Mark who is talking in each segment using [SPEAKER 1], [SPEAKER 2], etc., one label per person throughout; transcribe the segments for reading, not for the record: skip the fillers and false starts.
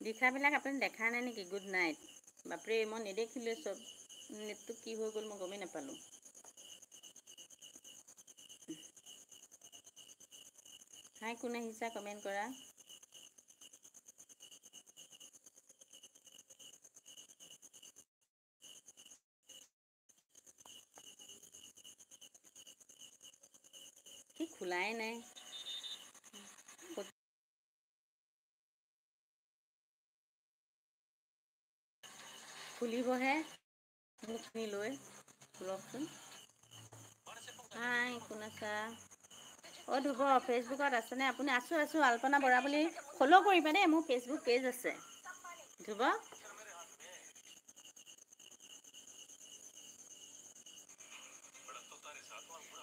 [SPEAKER 1] লিখাবিলাক আপুনি দেখা নাই নেকি? Good night. বাপৰে মই নেদেখিলোঁ চব। নেটটো কি হৈ গ'ল মই গমেই নাপালোঁ। হাই, কোন আহিছা কমেণ্ট কৰা। কি খোলাই নাই। খুলিবহে মুখখিনি লৈ লওকচোন। হাই, কোন আছা? অ' ধুব ফেচবুকত আছেনে আপুনি? আছোঁ আল্পনা বৰা বুলি ফ'ল' কৰিবা দেই, মোৰ ফেচবুক পেজ আছে। ধুব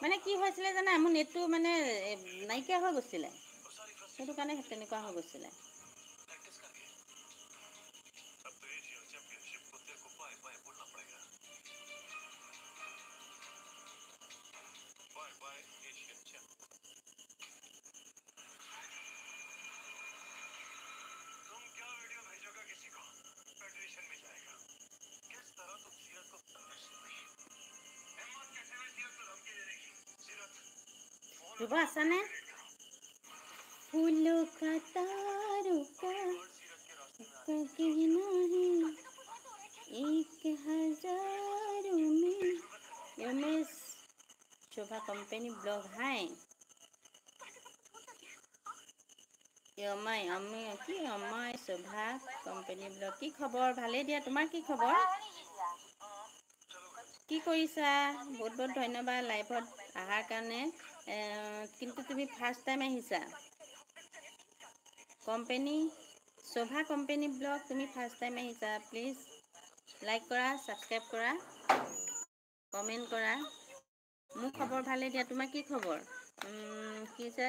[SPEAKER 1] মানে কি হৈছিলে জানা, মোৰ নেটটো মানে নাইকিয়া হৈ গৈছিলে, সেইটো কাৰণে তেনেকুৱা হৈ গৈছিলে। ধুব আছানে? फूलों का तारुका कहना है 1000 में यमेश शोभा कंपनी ब्लॉग हाय यमाई शोभा कंपनी ब्लॉग की खबर भाले दिया तुम्हार की खबर কি কৰিছা বহুত বহুত ধন্যবাদ লাইভত আহাৰ কাৰণে কিন্তু তুমি ফাৰ্ষ্ট টাইম আহিছা কোম্পানী শোভা কোম্পানী ব্লগ তুমি ফাৰ্ষ্ট টাইম আহিছা প্লিজ লাইক কৰা ছাবস্ক্ৰাইব কৰা কমেণ্ট কৰা মোৰ খবৰ ভালে দিয়া তোমাৰ কি খবৰ কি যে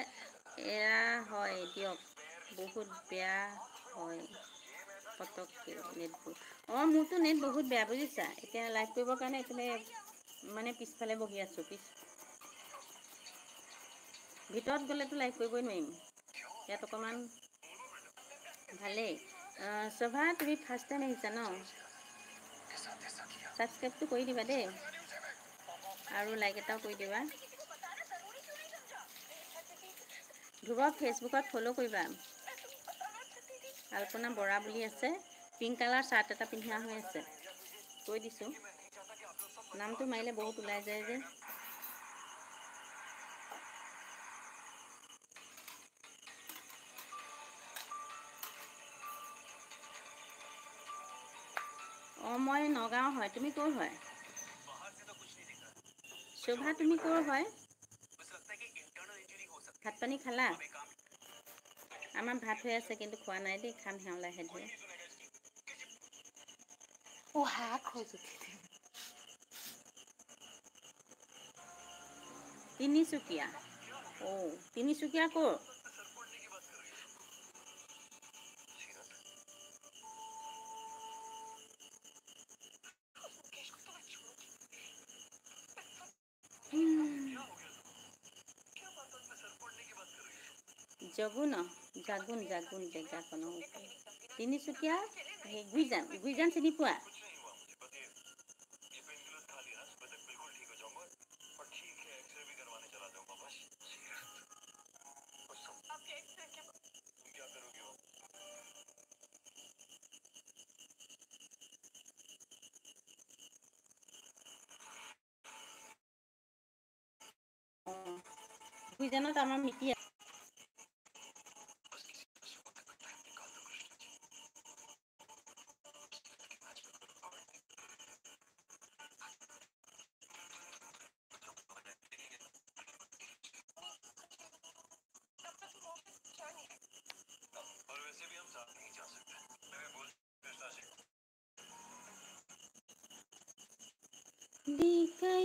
[SPEAKER 1] এয়া হয় দিয়ক বহুত বেয়া হয় পতককে নেটবোৰ মোৰতো নেট বহুত বেয়া বুজিছা এতিয়া লাইভ কৰিবৰ কাৰণে এইফালে মানে পিছফালে বহি আছোঁ ভিতৰত গ'লেতো লাইভ কৰিবই নোৱাৰিম ইয়াত অকণমান ভালেই শোভা তুমি ফাৰ্ষ্ট টাইম আহিছা ন ছাবস্ক্ৰাইবটো কৰি দিবা দেই আৰু লাইক এটাও কৰি দিবা ধ্ৰুৱক ফেচবুকত ফ'ল' কৰিবা আল্পনা বৰা বুলি আছে পিংক কালাৰ চাৰ্ট এটা পিন্ধা হৈ আছে কৈ দিছোঁ নামটো মাৰিলে বহুত ওলাই যায় যে মই নগাঁও হয় তুমি ক'ৰ হয় শোভা তুমি ক'ৰ হয় ভাত পানী খালা আমাৰ ভাত হৈ আছে কিন্তু খোৱা নাই দেই খাম হে লাহে ধীৰে তিনিচুকীয়া তিনিচুকীয়া ক'ৰ জাগুন জেগাকনৰ তিনিচুকীয়া গুইজান চিনি পোৱা গুইজানত আমাৰ মিতি আছে